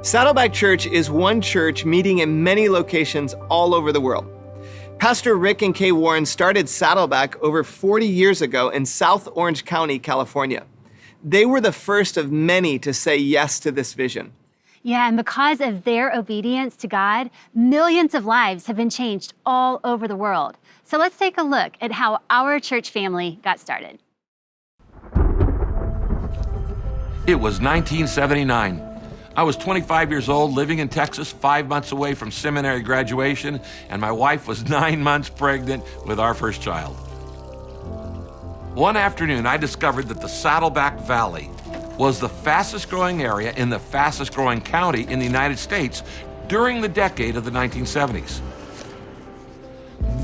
Saddleback Church is one church meeting in many locations all over the world. Pastor Rick and Kay Warren started Saddleback over 40 years ago in South Orange County, California. They were the first of many to say yes to this vision. Yeah, and because of their obedience to God, millions of lives have been changed all over the world. So let's take a look at how our church family got started. It was 1979. I was 25 years old, living in Texas, 5 months away from seminary graduation, and my wife was 9 months pregnant with our first child. One afternoon, I discovered that the Saddleback Valley was the fastest growing area in the fastest growing county in the United States during the decade of the 1970s.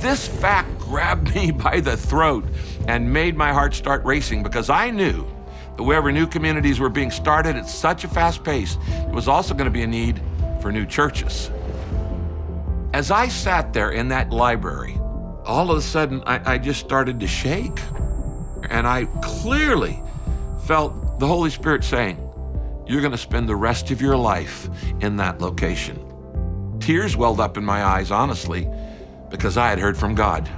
This fact grabbed me by the throat and made my heart start racing because I knew that wherever new communities were being started at such a fast pace, there was also going to be a need for new churches. As I sat there in that library, all of a sudden I just started to shake. And I clearly felt the Holy Spirit saying, "You're going to spend the rest of your life in that location." Tears welled up in my eyes, honestly, because I had heard from God.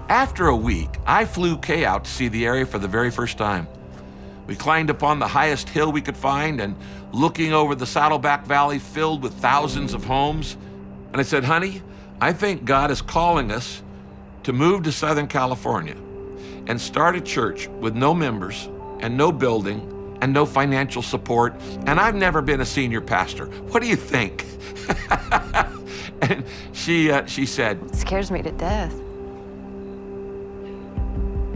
After a week, I flew Kay out to see the area for the very first time. We climbed upon the highest hill we could find and looking over the Saddleback Valley filled with thousands of homes. And I said, "Honey, I think God is calling us to move to Southern California and start a church with no members and no building and no financial support. And I've never been a senior pastor. What do you think?" And she said, "It scares me to death.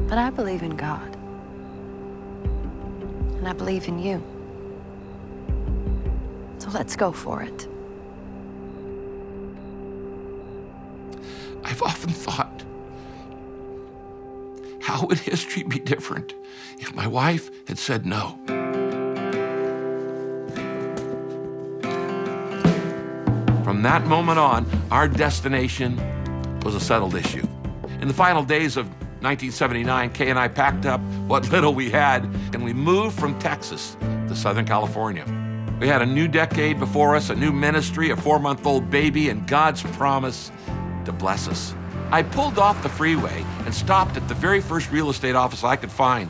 But I believe in God. And I believe in you. So let's go for it." I've often thought, how would history be different if my wife had said no? From that moment on, our destination was a settled issue. In the final days of 1979, Kay and I packed up what little we had, and we moved from Texas to Southern California. We had a new decade before us, a new ministry, a 4-month-old baby, and God's promise to bless us. I pulled off the freeway and stopped at the very first real estate office I could find.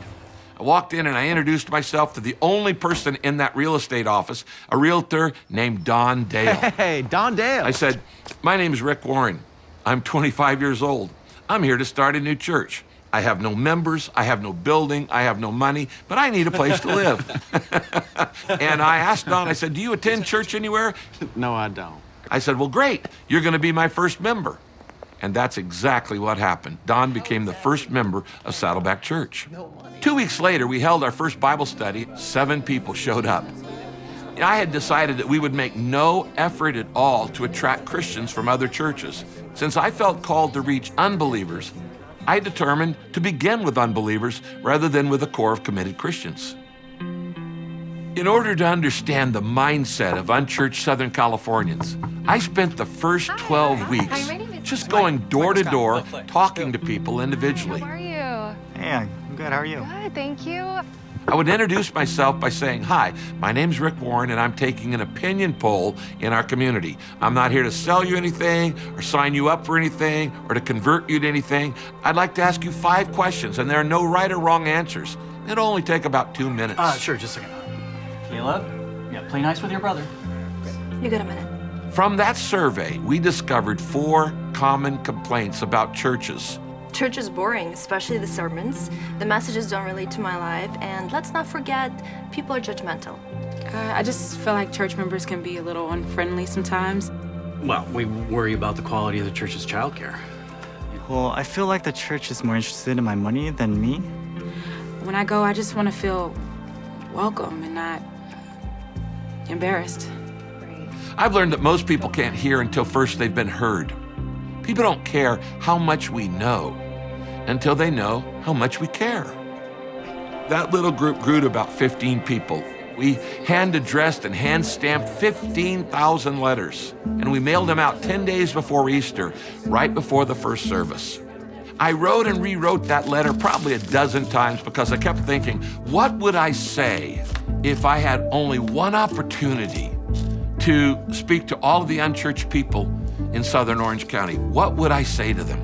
I walked in and I introduced myself to the only person in that real estate office, a realtor named Don Dale. Hey, Don Dale. I said, "My name is Rick Warren. I'm 25 years old. I'm here to start a new church. I have no members, I have no building, I have no money, but I need a place to live." And I asked Don, I said, "Do you attend church anywhere?" No, I don't. I said, "Well, great, you're going to be my first member." And that's exactly what happened. Don became the first member of Saddleback Church. 2 weeks later, we held our first Bible study. 7 people showed up. I had decided that we would make no effort at all to attract Christians from other churches. Since I felt called to reach unbelievers, I determined to begin with unbelievers rather than with a core of committed Christians. In order to understand the mindset of unchurched Southern Californians, I spent the first 12 weeks just going door to door, talking to people individually. How are you? Hey, I'm good. How are you? Good, thank you. I would introduce myself by saying, "Hi, my name's Rick Warren, and I'm taking an opinion poll in our community. I'm not here to sell you anything or sign you up for anything or to convert you to anything. I'd like to ask you 5 questions, and there are no right or wrong answers. It'll only take about 2 minutes. Sure, just a second. Caleb? Yeah, play nice with your brother. You got a minute. From that survey, we discovered 4 common complaints about churches. Church is boring, especially the sermons. The messages don't relate to my life, and let's not forget, people are judgmental. I just feel like church members can be a little unfriendly sometimes. Well, we worry about the quality of the church's childcare. Well, I feel like the church is more interested in my money than me. When I go, I just want to feel welcome and not embarrassed. I've learned that most people can't hear until first they've been heard. People don't care how much we know until they know how much we care. That little group grew to about 15 people. We hand-addressed and hand-stamped 15,000 letters, and we mailed them out 10 days before Easter, right before the first service. I wrote and rewrote that letter probably a dozen times because I kept thinking, what would I say if I had only one opportunity to speak to all of the unchurched people in Southern Orange County, what would I say to them?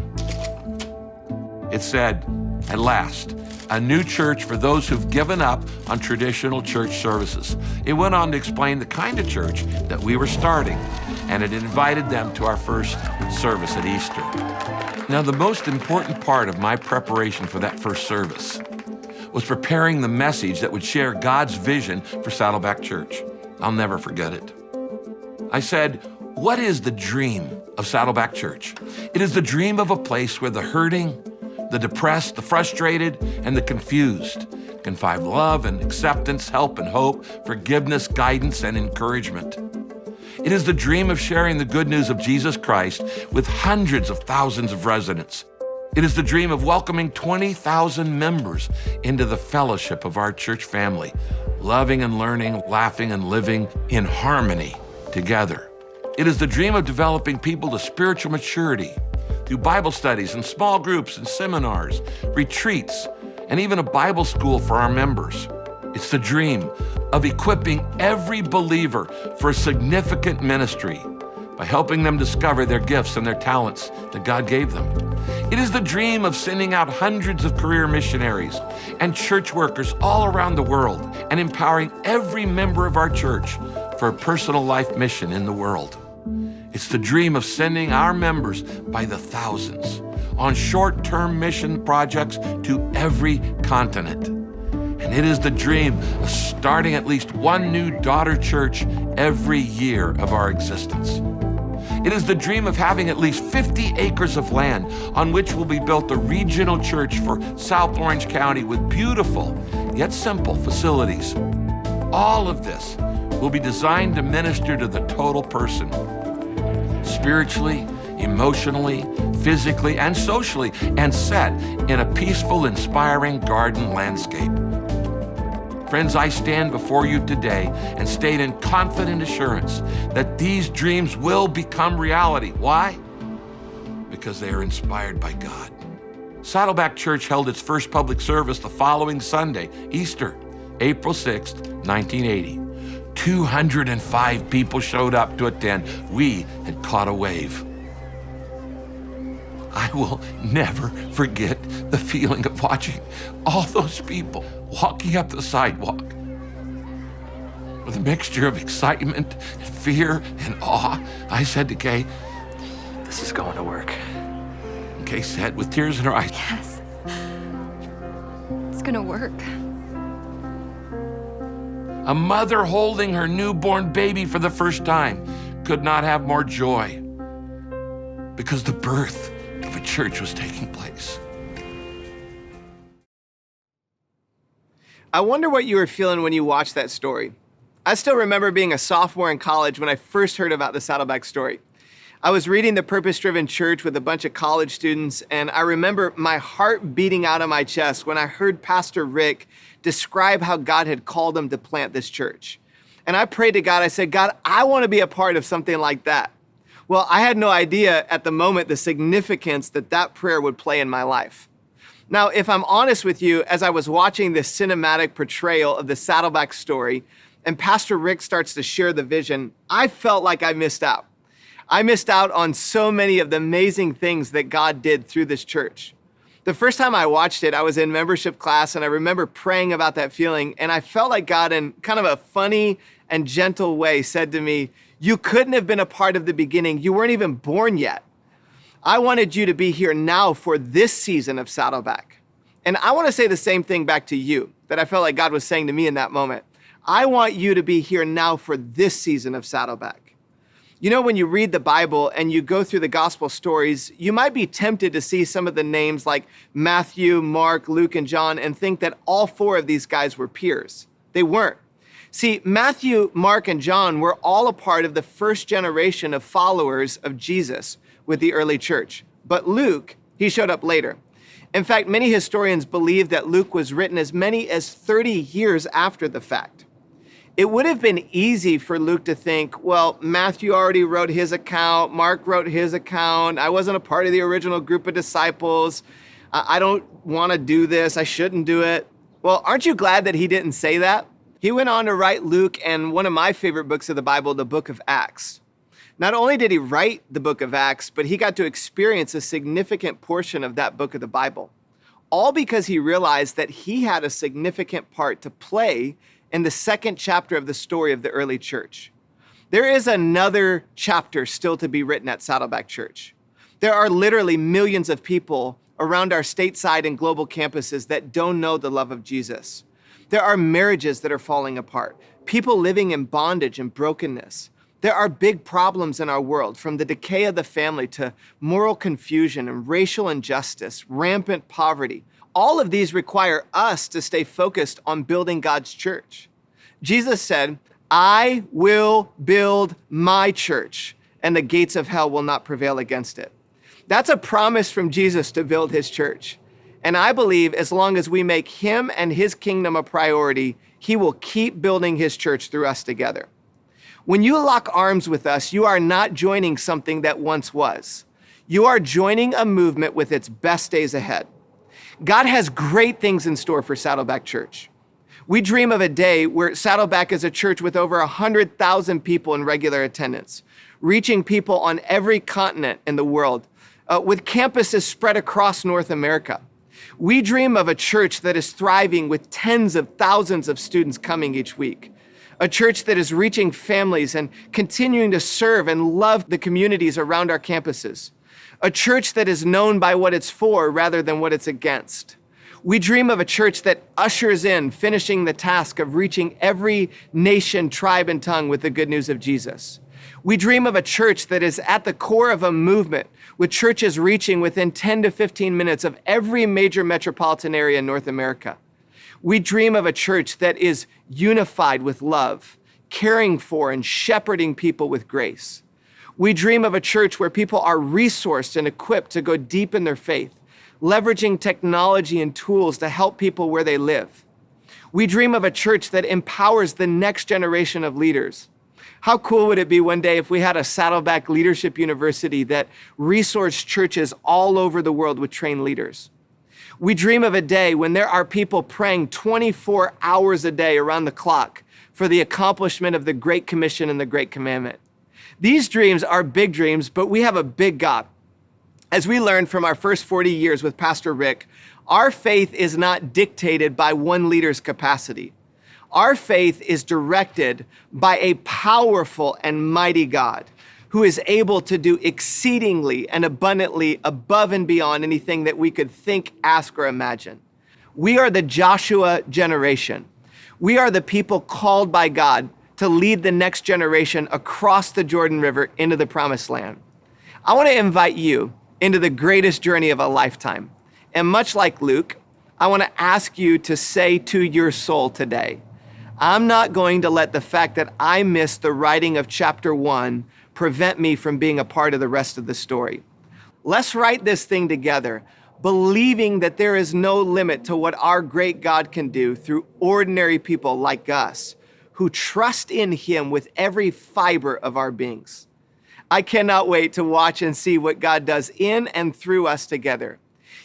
It said, at last, a new church for those who've given up on traditional church services. It went on to explain the kind of church that we were starting, and it invited them to our first service at Easter. Now, the most important part of my preparation for that first service was preparing the message that would share God's vision for Saddleback Church. I'll never forget it. I said, what is the dream of Saddleback Church? It is the dream of a place where the hurting, the depressed, the frustrated, and the confused can find love and acceptance, help and hope, forgiveness, guidance, and encouragement. It is the dream of sharing the good news of Jesus Christ with hundreds of thousands of residents. It is the dream of welcoming 20,000 members into the fellowship of our church family, loving and learning, laughing and living in harmony together. It is the dream of developing people to spiritual maturity through Bible studies and small groups and seminars, retreats, and even a Bible school for our members. It's the dream of equipping every believer for a significant ministry by helping them discover their gifts and their talents that God gave them. It is the dream of sending out hundreds of career missionaries and church workers all around the world and empowering every member of our church for a personal life mission in the world. It's the dream of sending our members by the thousands on short-term mission projects to every continent. And it is the dream of starting at least one new daughter church every year of our existence. It is the dream of having at least 50 acres of land on which will be built a regional church for South Orange County with beautiful yet simple facilities. All of this will be designed to minister to the total person, spiritually, emotionally, physically, and socially, and set in a peaceful, inspiring garden landscape. Friends, I stand before you today and state in confident assurance that these dreams will become reality. Why? Because they are inspired by God. Saddleback Church held its first public service the following Sunday, Easter, April 6th, 1980. 205 people showed up to attend. We had caught a wave. I will never forget the feeling of watching all those people walking up the sidewalk with a mixture of excitement, fear, and awe. I said to Kay, This is going to work. and Kay said with tears in her eyes, Yes. It's gonna work. a mother holding her newborn baby for the first time could not have more joy because the birth of a church was taking place. I wonder what you were feeling when you watched that story. I still remember being a sophomore in college when I first heard about the Saddleback story. I was reading The Purpose-Driven Church with a bunch of college students, and I remember my heart beating out of my chest when I heard Pastor Rick describe how God had called him to plant this church. And I prayed to God, I said, God, I want to be a part of something like that. Well, I had no idea at the moment the significance that that prayer would play in my life. Now, if I'm honest with you, as I was watching this cinematic portrayal of the Saddleback story, and Pastor Rick starts to share the vision, I felt like I missed out. I missed out on so many of the amazing things that God did through this church. The first time I watched it, I was in membership class, and I remember praying about that feeling, and I felt like God, in kind of a funny and gentle way, said to me, you couldn't have been a part of the beginning. You weren't even born yet. I wanted you to be here now for this season of Saddleback. And I want to say the same thing back to you that I felt like God was saying to me in that moment. I want you to be here now for this season of Saddleback. You know, when you read the Bible and you go through the gospel stories, you might be tempted to see some of the names like Matthew, Mark, Luke, and John and think that all four of these guys were peers. They weren't. See, Matthew, Mark, and John were all a part of the first generation of followers of Jesus with the early church. But Luke, he showed up later. In fact, many historians believe that Luke was written as many as 30 years after the fact. It would have been easy for Luke to think, well, Matthew already wrote his account, Mark wrote his account, I wasn't a part of the original group of disciples, I don't want to do this, I shouldn't do it. Well, aren't you glad that he didn't say that? He went on to write Luke and one of my favorite books of the Bible, the book of Acts. Not only did he write the book of Acts, but he got to experience a significant portion of that book of the Bible, all because he realized that he had a significant part to play in the second chapter of the story of the early church. There is another chapter still to be written at Saddleback Church. There are literally millions of people around our stateside and global campuses that don't know the love of Jesus. There are marriages that are falling apart, people living in bondage and brokenness. There are big problems in our world, from the decay of the family to moral confusion and racial injustice, rampant poverty. All of these require us to stay focused on building God's church. Jesus said, "I will build my church, and the gates of hell will not prevail against it." That's a promise from Jesus to build his church. And I believe as long as we make him and his kingdom a priority, he will keep building his church through us together. When you lock arms with us, you are not joining something that once was. You are joining a movement with its best days ahead. God has great things in store for Saddleback Church. We dream of a day where Saddleback is a church with over 100,000 people in regular attendance, reaching people on every continent in the world, with campuses spread across North America. We dream of a church that is thriving with tens of thousands of students coming each week. A church that is reaching families and continuing to serve and love the communities around our campuses. A church that is known by what it's for rather than what it's against. We dream of a church that ushers in finishing the task of reaching every nation, tribe, and tongue with the good news of Jesus. We dream of a church that is at the core of a movement, with churches reaching within 10 to 15 minutes of every major metropolitan area in North America. We dream of a church that is unified with love, caring for and shepherding people with grace. We dream of a church where people are resourced and equipped to go deep in their faith, leveraging technology and tools to help people where they live. We dream of a church that empowers the next generation of leaders. How cool would it be one day if we had a Saddleback Leadership University that resourced churches all over the world with trained leaders? We dream of a day when there are people praying 24 hours a day around the clock for the accomplishment of the Great Commission and the Great Commandment. These dreams are big dreams, but we have a big God. As we learned from our first 40 years with Pastor Rick, our faith is not dictated by one leader's capacity. Our faith is directed by a powerful and mighty God who is able to do exceedingly and abundantly above and beyond anything that we could think, ask, or imagine. We are the Joshua generation. We are the people called by God to lead the next generation across the Jordan River into the promised land. I want to invite you into the greatest journey of a lifetime. And much like Luke, I want to ask you to say to your soul today, I'm not going to let the fact that I missed the writing of chapter 1 prevent me from being a part of the rest of the story. Let's write this thing together, believing that there is no limit to what our great God can do through ordinary people like us who trust in him with every fiber of our beings. I cannot wait to watch and see what God does in and through us together.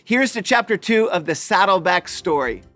Here's to chapter 2 of the Saddleback story.